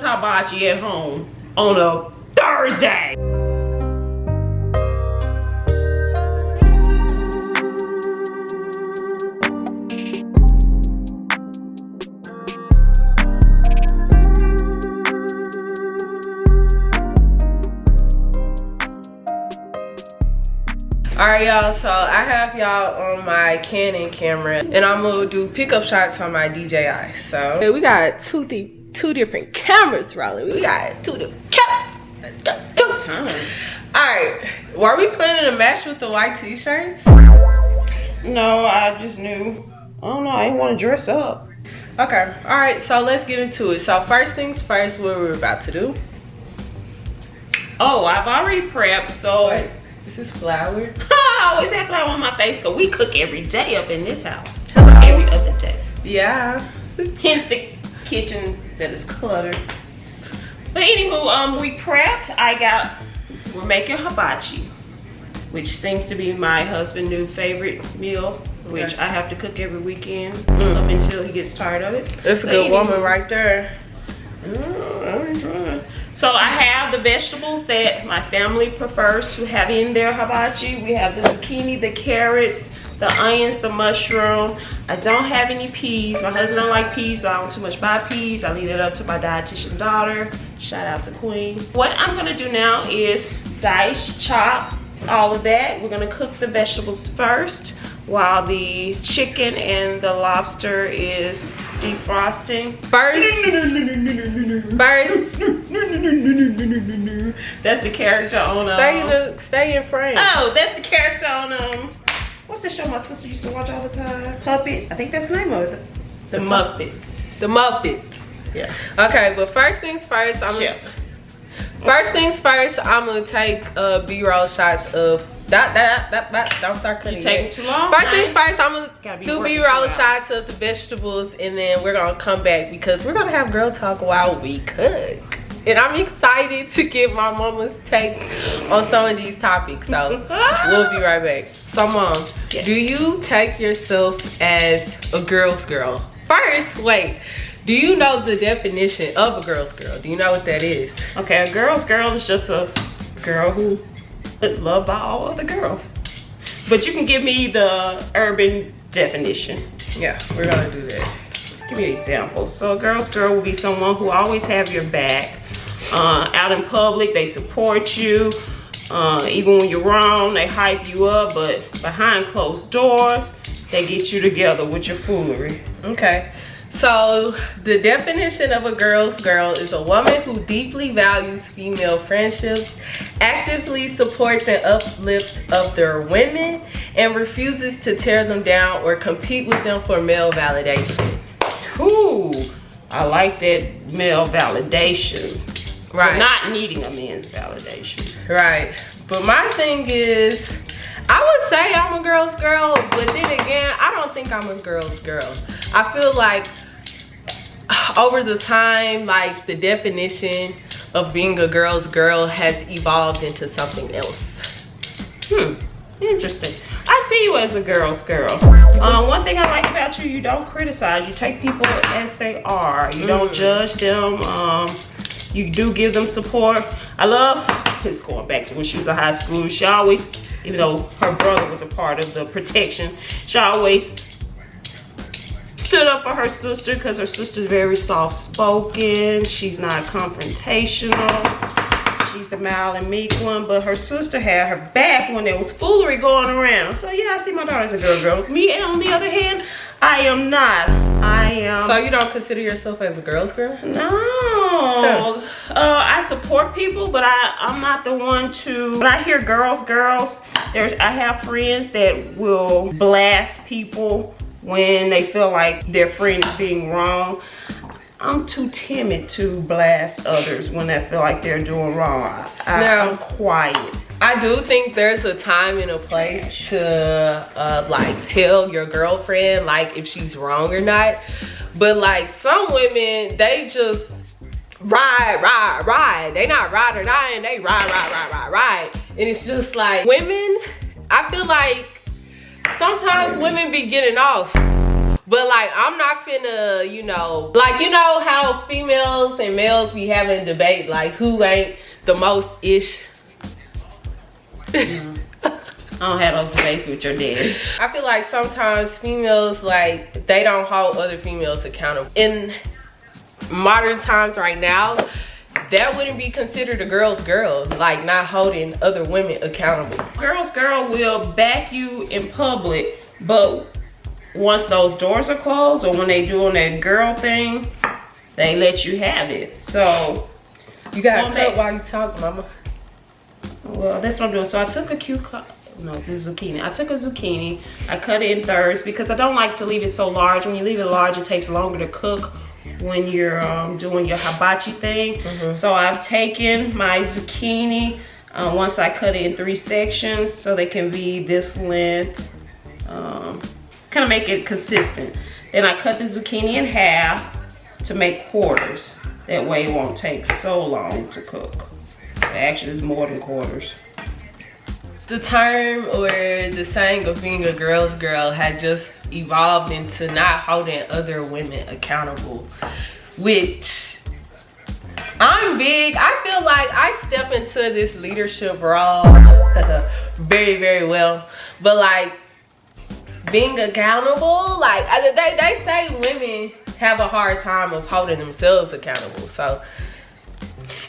Mama's hibachi at home on a Thursday. Alright y'all, so I have y'all on my Canon camera and I'm gonna do pickup shots on my DJI. So we got two different cameras rolling. We got two different cameras. Let's go. Two times. Alright, were we planning to match with the white t-shirts? No, I just knew. I don't know, I didn't want to dress up. Okay, alright, so let's get into it. So first things first, what we're about to do. Oh, I've already prepped, so. Wait, this is flour. I always have flour on my face because we cook every day up in this house. Every other day. Yeah. Hence the kitchen that is cluttered. But anywho, we prepped. We're making hibachi, which seems to be my husband's new favorite meal, which I have to cook every weekend up until he gets tired of it. That's a good woman right there. So I have the vegetables that my family prefers to have in their hibachi. We have the zucchini, the carrots, the onions, the mushroom. I don't have any peas. My husband don't like peas, so I don't too much buy peas. I leave it up to my dietitian daughter. Shout out to Queen. What I'm gonna do now is dice, chop, all of that. We're gonna cook the vegetables first while the chicken and the lobster is defrosting. First. That's the character on Stay in frame. Oh, that's the character on what's the show my sister used to watch all the time? Puppet. I think that's the name of it. The Muppets. The Muppets. Yeah. Okay, but first things first, I'm gonna take B-roll shots of don't start cutting. You taking too long? First things first, I'm gonna do B-roll shots of the vegetables, and then we're gonna come back because we're gonna have girl talk while we cook. And I'm excited to get my mama's take on some of these topics. So we'll be right back. So mom, do you take yourself as a girl's girl? First, wait. Do you know the definition of a girl's girl? Do you know what that is? Okay, a girl's girl is just a girl who is loved by all other girls. But you can give me the urban definition. Yeah, we're gonna do that. Give me an example. So a girl's girl will be someone who always have your back. Out in public, they support you. Even when you're wrong, they hype you up. But behind closed doors, they get you together with your foolery. Okay. So the definition of a girl's girl is a woman who deeply values female friendships, actively supports and uplifts other women, and refuses to tear them down or compete with them for male validation. Ooh, I like that male validation. Right. But not needing a man's validation. Right. But my thing is, I would say I'm a girl's girl, but then again, I don't think I'm a girl's girl. I feel like over the time, like the definition of being a girl's girl has evolved into something else. Interesting. I see you as a girl's girl. One thing I like about you, you don't criticize. You take people as they are. You don't judge them. You do give them support. I love, it's going back to when she was in high school. She always, even though her brother was a part of the protection, she always stood up for her sister because her sister's very soft-spoken. She's not confrontational. She's the mild and meek one, but her sister had her back when there was foolery going around. So yeah, I see my daughter as a girl. Me, and on the other hand, I am not. I am. So you don't consider yourself as a girl's girl? No. I support people, but I'm not the one to. When I hear girls, I have friends that will blast people when they feel like their friend is being wrong. I'm too timid to blast others when I feel like they're doing wrong. I'm quiet. I do think there's a time and a place to like tell your girlfriend like if she's wrong or not. But like some women, they just ride. They not ride or dying, they ride. And it's just like women, I feel like sometimes women be getting off. But like, I'm not finna, you know, like, you know how females and males be having debate, like who ain't the most ish. I don't have those debates with your dad. I feel like sometimes females, like, they don't hold other females accountable. In modern times right now, that wouldn't be considered a girl's girls, like not holding other women accountable. Girls girl will back you in public, but once those doors are closed or when they doing that girl thing, they let you have it. So you gotta cut while you talk, mama. Well, that's what I'm doing. So I took a zucchini. I took a zucchini. I cut it in thirds because I don't like to leave it so large. When you leave it large, it takes longer to cook when you're doing your hibachi thing. So I've taken my zucchini once I cut it in 3 sections so they can be this length, kind of make it consistent. Then I cut the zucchini in half to make quarters. That way it won't take so long to cook. Actually, it's more than quarters. The term or the saying of being a girl's girl had just evolved into not holding other women accountable, which I'm big. I feel like I step into this leadership role very, very well. But like being accountable, like they say women have a hard time of holding themselves accountable. So,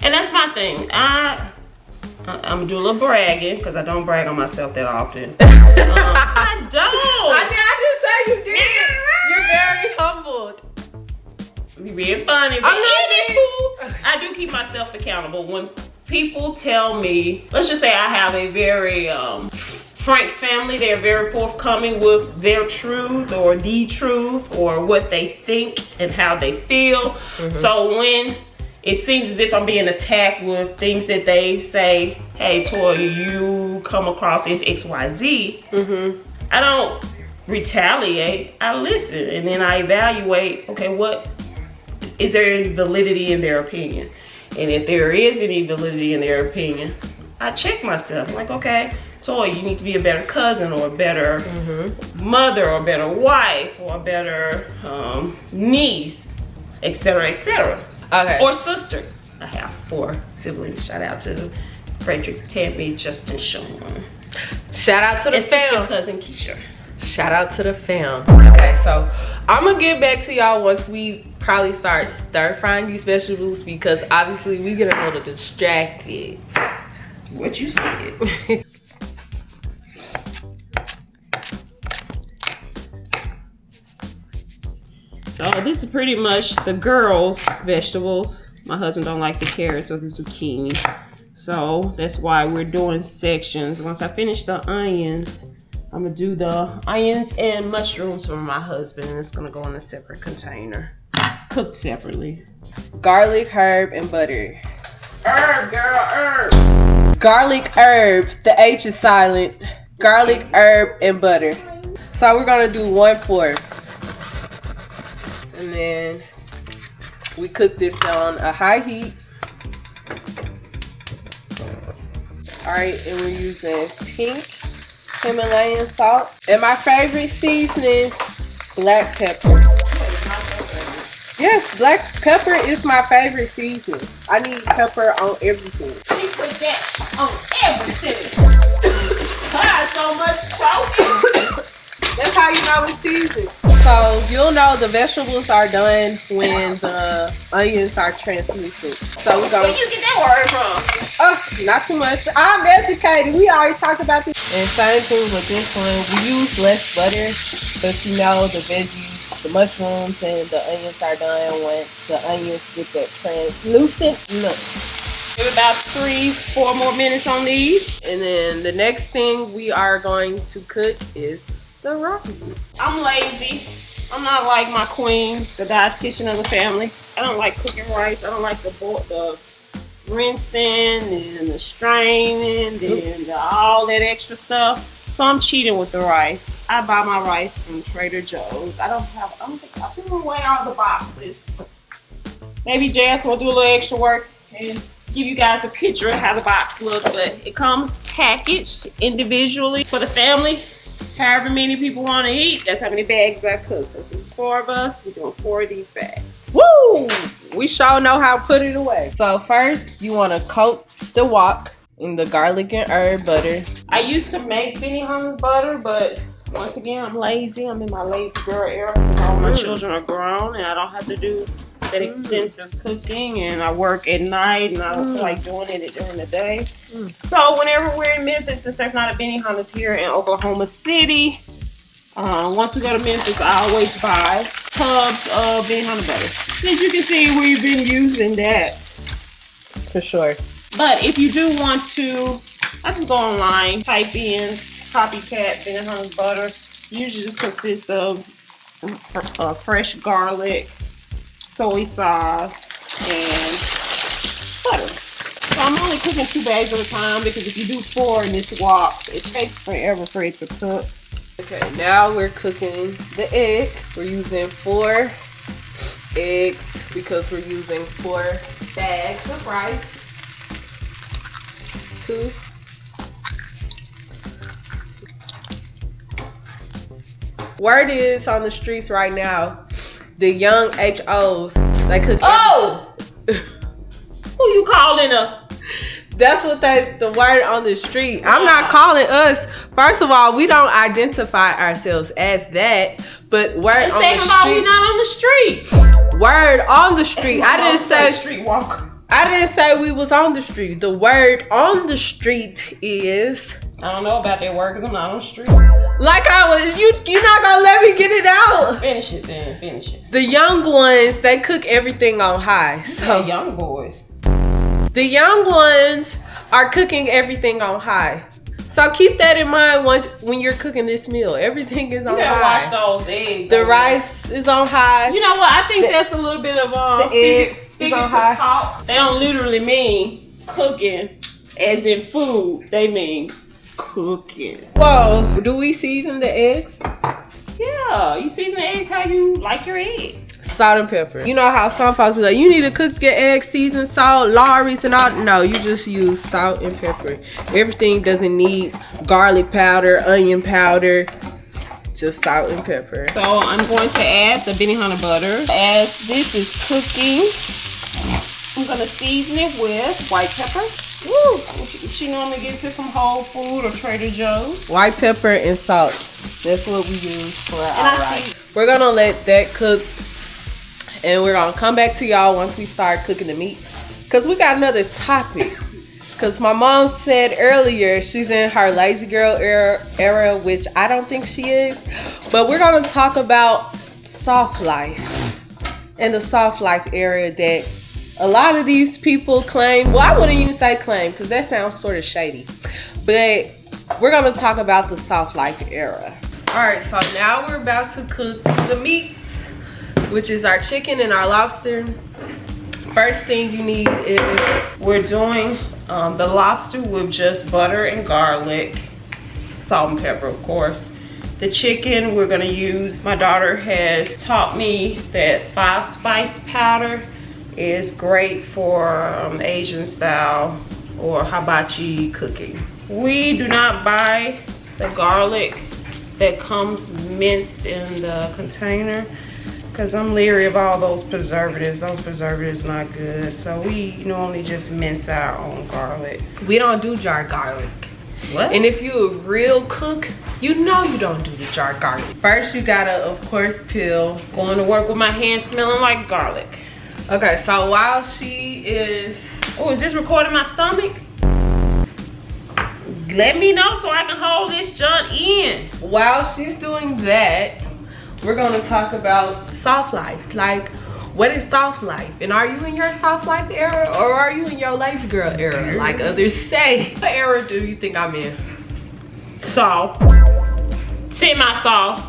and that's my thing. I'm gonna do a little bragging because I don't brag on myself that often. I don't. I didn't say you did. You're very humbled. You being funny, but I do keep myself accountable. When people tell me, let's just say I have a very frank family, they're very forthcoming with their truth or the truth or what they think and how they feel. So when it seems as if I'm being attacked with things that they say, hey, Toya, you come across as XYZ. I don't retaliate. I listen and then I evaluate, okay, what is there any validity in their opinion? And if there is any validity in their opinion, I check myself. I'm like, okay, Toya, you need to be a better cousin or a better mother or a better wife or a better niece, etc., etc. Okay. Or sister. I have 4 siblings. Shout out to Frederick, Tammy, Justin, Sean. Shout out to the fam. Sister, cousin Keisha. Shout out to the fam. Okay, so I'm gonna get back to y'all once we probably start stir frying these vegetables because obviously we get a little distracted. What you said. So this is pretty much the girls' vegetables. My husband don't like the carrots or the zucchini. So that's why we're doing sections. Once I finish the onions, I'm gonna do the onions and mushrooms for my husband. And it's gonna go in a separate container. Cooked separately. Garlic, herb, and butter. Herb, girl, herb. Garlic, herb. The H is silent. Garlic, herb, and butter. So we're gonna do 1/4. And then we cook this on a high heat. Alright, and we're using pink Himalayan salt. And my favorite seasoning, black pepper. Yes, black pepper is my favorite seasoning. I need pepper on everything. She put that on everything. God, so much talking. That's how you know it's seasoned. So you'll know the vegetables are done when the onions are translucent. So we're going. Where you get that word from? Oh, not too much. I'm educated. We already talked about this. And same thing with this one. We use less butter, but you know the veggies, the mushrooms, and the onions are done once the onions get that translucent look. Give about 3-4 more minutes on these. And then the next thing we are going to cook is the rice. I'm lazy. I'm not like my queen, the dietitian of the family. I don't like cooking rice. I don't like the rinsing and the straining and all that extra stuff. So I'm cheating with the rice. I buy my rice from Trader Joe's. I think I threw away all the boxes. Maybe Jazz will do a little extra work and give you guys a picture of how the box looks, but it comes packaged individually for the family. however many people want to eat, that's how many bags I cook. So since it's 4 of us, we're doing 4 of these bags. Woo! We sure know how to put it away. So first, you want to coat the wok in the garlic and herb butter. I used to make Benihana's butter, but once again, I'm lazy. I'm in my lazy girl era since all my children are grown and I don't have to do that extensive cooking, and I work at night and I don't feel like doing it during the day. So whenever we're in Memphis, since there's not a Benihana's here in Oklahoma City, once we go to Memphis, I always buy tubs of Benihana butter. As you can see, we've been using that. For sure. But if you do want to, I just go online, type in copycat Benihana butter. Usually just consists of fresh garlic, soy sauce, and butter. So I'm only cooking 2 bags at a time because if you do 4 in this wok, it takes forever for it to cook. Okay, now we're cooking the egg. We're using 4 eggs because we're using 4 bags of rice. 2. Word is on the streets right now, the young HOs, they cook. Oh! Who you calling a? That's what the word on the street. I'm not calling us. First of all, we don't identify ourselves as that. But word on the street. We not on the street. Word on the street. I didn't say street walker. I didn't say we was on the street. The word on the street is. I don't know about that word because I'm not on the street. Like I was, you're not gonna let me get it out. Finish it then. Finish it. The young ones, they cook everything on high. So young boys. The young ones are cooking everything on high. So keep that in mind when you're cooking this meal. Everything is on high. You gotta wash those eggs. The rice is on high. You know what? I think that's a little bit of the eggs is on high. Talk. They don't literally mean cooking as in food. They mean cooking. Whoa, do we season the eggs? Yeah, you season the eggs how you like your eggs. Salt and pepper. You know how some folks be like, you need to cook your eggs, season, salt, Lawry's and all. No, you just use salt and pepper. Everything doesn't need garlic powder, onion powder, just salt and pepper. So I'm going to add the Benihana butter. As this is cooking, I'm gonna season it with white pepper. Woo! She normally gets it from Whole Food or Trader Joe's. White pepper and salt. That's what we use for our rice. We're gonna let that cook, and we're gonna come back to y'all once we start cooking the meat. Cause we got another topic. Cause my mom said earlier she's in her lazy girl era, which I don't think she is. But we're gonna talk about soft life and the soft life era that a lot of these people claim. Well, I wouldn't even say claim because that sounds sort of shady. But we're gonna talk about the soft life era. All right, so now we're about to cook the meats, which is our chicken and our lobster. First thing you need is, we're doing the lobster with just butter and garlic, salt and pepper, of course. The chicken we're gonna use, my daughter has taught me that 5-spice powder is great for Asian style or hibachi cooking. We do not buy the garlic that comes minced in the container because I'm leery of all those preservatives. Those preservatives not good. So we normally just mince our own garlic. We don't do jar garlic. What? And if you a real cook, you know you don't do the jar garlic. First you gotta, of course, peel. Going to work with my hands smelling like garlic. Okay, so while she is... Oh, is this recording my stomach? Let me know so I can hold this junk in. While she's doing that, we're gonna talk about soft life. Like, what is soft life? And are you in your soft life era or are you in your lazy girl era, like others say? What era do you think I'm in? Soft. Semi-soft.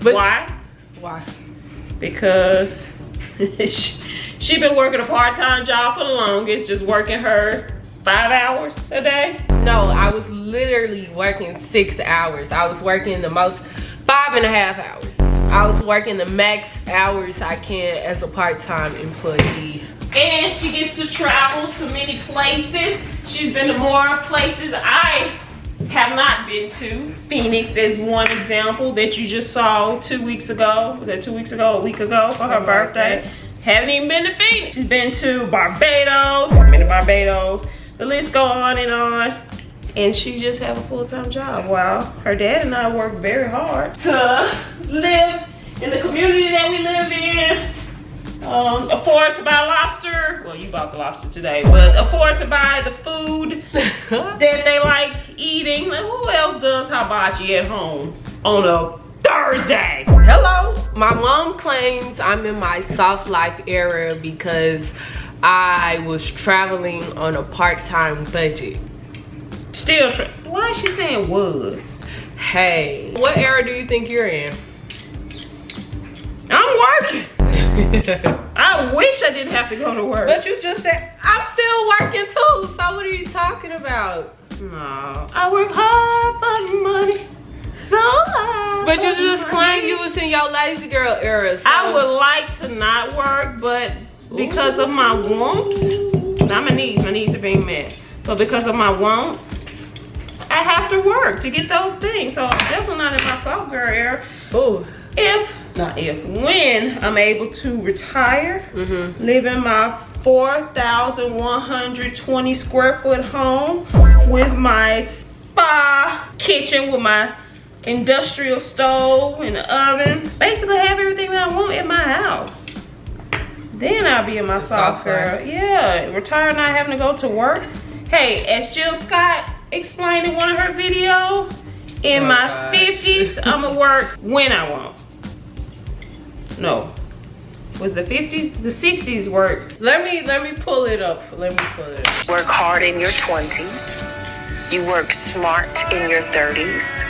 But why? Why? Because she been working a part-time job for the longest, just working her 5 hours a day. No, I was literally working 6 hours. I was working the most 5.5 hours. I was working the max hours I can as a part-time employee. And she gets to travel to many places. She's been to more places I have not been to. Phoenix is one example that you just saw 2 weeks ago. Was that 2 weeks ago, a week ago for her birthday? Haven't even been to Phoenix. She's been to Barbados. I've been to Barbados. The list go on. And she just have a full-time job while her dad and I work very hard to live in the community that we live in. Afford to buy lobster. Well, you bought the lobster today, but afford to buy the food that they like eating. Like, who else does hibachi at home on a Thursday? Hello. My mom claims I'm in my soft life era because I was traveling on a part-time budget. Still, why is she saying was? Hey, what era do you think you're in? I'm working. I wish I didn't have to go to work. But you just said, I'm still working too. So what are you talking about? No, I work hard for money. So hard. But you just claimed you was in your lazy girl era. So. I would like to not work, but because of my wants, not my needs are being met. But because of my wants, I have to work to get those things. So I'm definitely not in my soft girl era. Ooh. When I'm able to retire, live in my 4,120 square foot home with my spa kitchen with my industrial stove and oven. Basically have everything that I want in my house. Then I'll be in my soft girl. Yeah, retire not having to go to work. Hey, as Jill Scott explained in one of her videos, in my 50s, I'ma work when I want. No, was the 50s? The 60s work. Let me pull it up. Work hard in your 20s. You work smart in your 30s.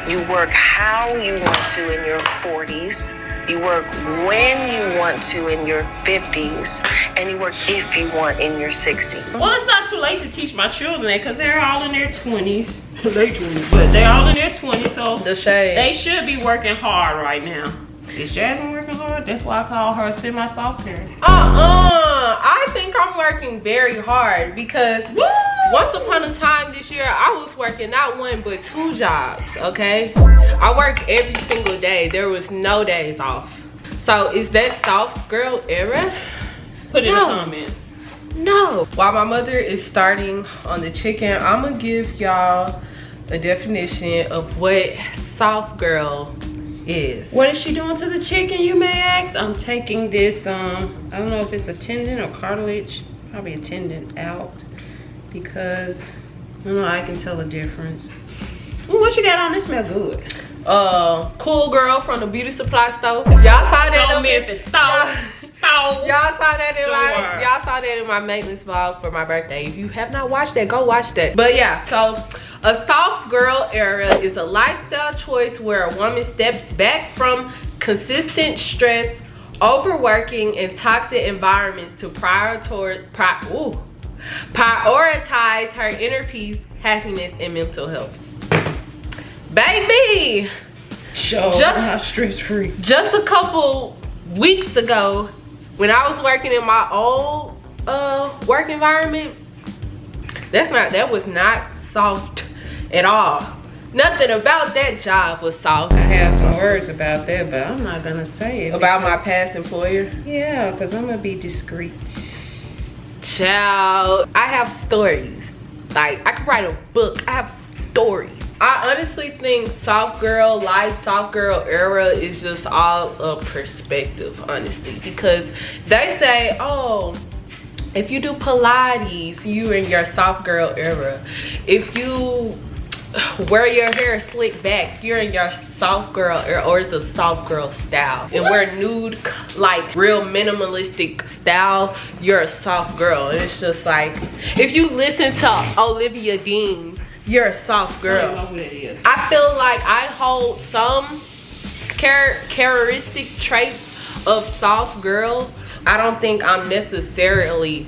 You work how you want to in your 40s. You work when you want to in your 50s. And you work if you want in your 60s. Well, it's not too late to teach my children that because they're all in their 20s. Late 20s, but they're all in their 20s, so they should be working hard right now. Is Jasmine working hard? That's why I call her semi-soft girl. I think I'm working very hard because once upon a time this year, I was working not one but 2 jobs, okay? I worked every single day. There was no days off. So is that soft girl era? Put it in the comments. No. While my mother is starting on the chicken, I'm gonna give y'all a definition of what soft girl is. What is she doing to the chicken, you may ask? I'm taking this, I don't know if it's a tendon or cartilage, probably a tendon out because I don't know, I can tell the difference. Ooh, what you got on? This smell good. Cool Girl from the beauty supply store. Y'all saw that? Y'all saw that in my maintenance vlog for my birthday. If you have not watched that, go watch that. But yeah, so a soft girl era is a lifestyle choice where a woman steps back from consistent stress, overworking, and toxic environments to prioritize her inner peace, happiness, and mental health. Baby! Just stress-free. Just a couple weeks ago, when I was working in my old work environment, that was not soft at all. Nothing about that job was soft. I have some words about that, but I'm not gonna say it. About my past employer? Yeah, because I'm gonna be discreet. Child, I have stories. Like, I could write a book. I have stories. I honestly think soft girl life, soft girl era is just all a perspective, honestly. Because they say, oh, if you do Pilates, you're in your soft girl era. If you wear your hair slicked back, you're in your soft girl era, or it's a soft girl style. And wear nude, like real minimalistic style, you're a soft girl. And it's just like, if you listen to Olivia Dean, you're a soft girl. I don't know who that is. I feel like I hold some characteristic traits of soft girl. I don't think I'm necessarily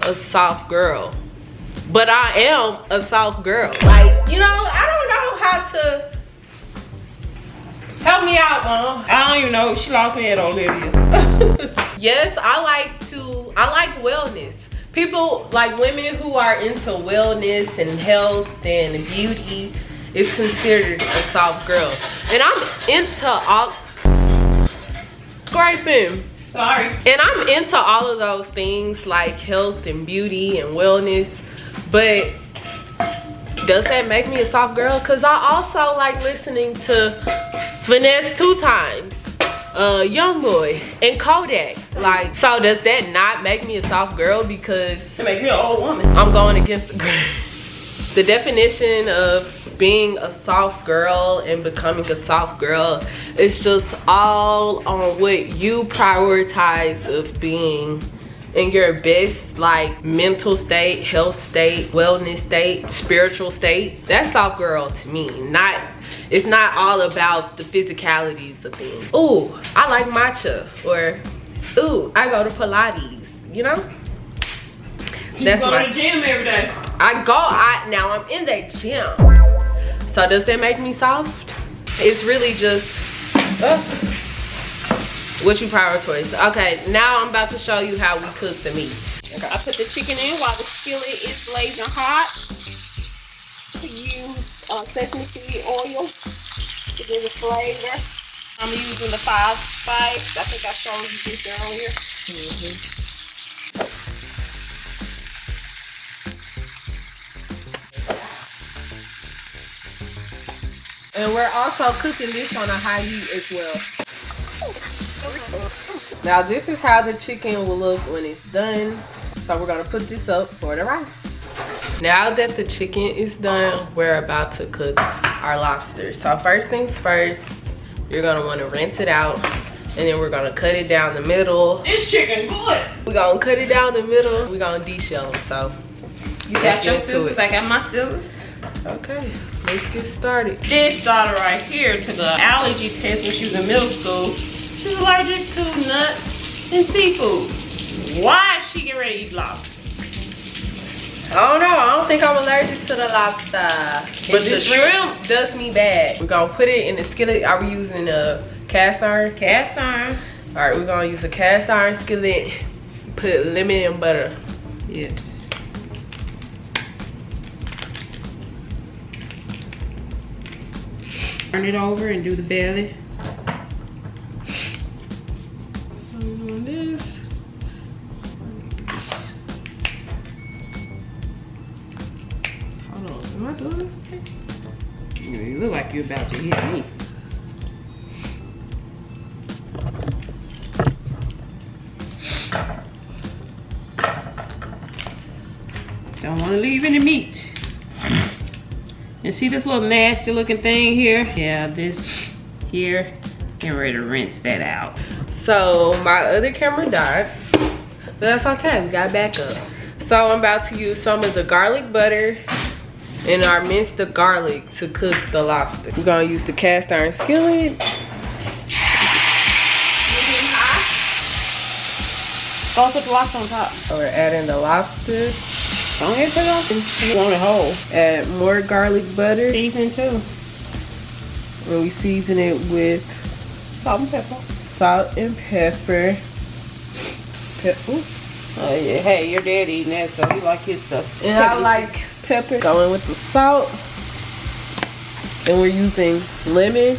a soft girl, but I am a soft girl. Like, you know, I don't know how to help me out, Mom. I don't even know. She lost me at Olivia. Yes, I like wellness. people, like women who are into wellness and health and beauty, is considered a soft girl. And I'm into all scraping. Sorry. And I'm into all of those things like health and beauty and wellness. But does that make me a soft girl? Cause I also like listening to Finesse 2 Times, Young Boy, and Kodak. Like, so does that not make me a soft girl? Because it makes me an old woman. I'm going against the grain. The definition of being a soft girl and becoming a soft girl is just all on what you prioritize of being in your best, like, mental state, health state, wellness state, spiritual state. That's soft girl to me. It's not all about the physicalities of things. Ooh, I like matcha, or ooh, I go to Pilates, you know? You go to the gym every day. Now I'm in that gym. So does that make me soft? It's really just what you prioritize. Okay, now I'm about to show you how we cook the meat. Okay. I put the chicken in while the skillet is blazing hot. To use sesame seed oil to give it flavor. I'm using the 5 spice. I think I showed you this earlier. And we're also cooking this on a high heat as well. Now this is how the chicken will look when it's done. So we're gonna put this up for the rice. Now that the chicken is done, we're about to cook our lobster. So first things first, you're gonna wanna rinse it out, and then we're gonna cut it down the middle. This chicken good. We're gonna cut it down the middle. We're gonna de-shell them, so. You got your scissors, I got my scissors. Okay, let's get started. This daughter right here took an allergy test when she was in middle school. She's allergic to nuts and seafood. Why is she getting ready to eat lobster? I don't know. I don't think I'm allergic to the lobster. But the shrimp does me bad. We're gonna put it in the skillet. Are we using a cast iron? Cast iron. All right, we're gonna use a cast iron skillet. Put lemon and butter. Yes. Turn it over and do the belly. So I'm doing this. Hold on, am I doing this okay? You look like you're about to hit me. Don't want to leave any meat. And see this little nasty looking thing here? Yeah, this here. Getting ready to rinse that out. So my other camera died, but that's okay, we got back up. So I'm about to use some of the garlic butter and our minced garlic to cook the lobster. We're gonna use the cast iron skillet. Go put the lobster on top. So we're adding the lobster. Don't hit it off. You want it whole. Add more garlic butter. Season too. And we season it with Salt and pepper. Salt and pepper. Oh yeah, hey, your dad eating that, so he like his stuff. And I like pepper. Going with the salt. And we're using lemon.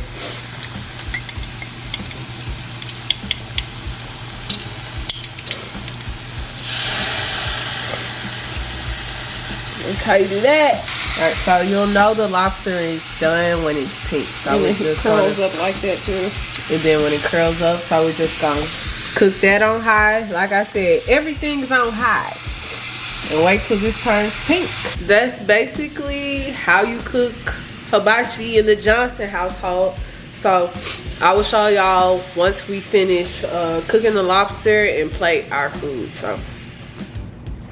That's how you do that. Alright, so you'll know the lobster is done when it's pink. So and it just curls up like that too. And then when it curls up, so we're just gonna cook that on high. Like I said, everything's on high. And wait till this turns pink. That's basically how you cook hibachi in the Johnson household. So I will show y'all once we finish cooking the lobster and plate our food. So,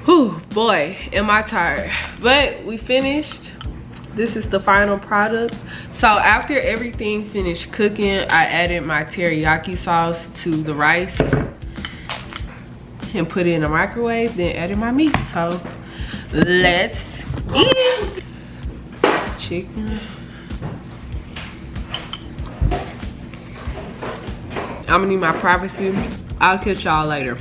whew, boy, am I tired. But we finished. This is the final product. So after everything finished cooking, I added my teriyaki sauce to the rice and put it in the microwave, then added my meat. So let's eat. Chicken. I'm gonna need my privacy. I'll catch y'all later.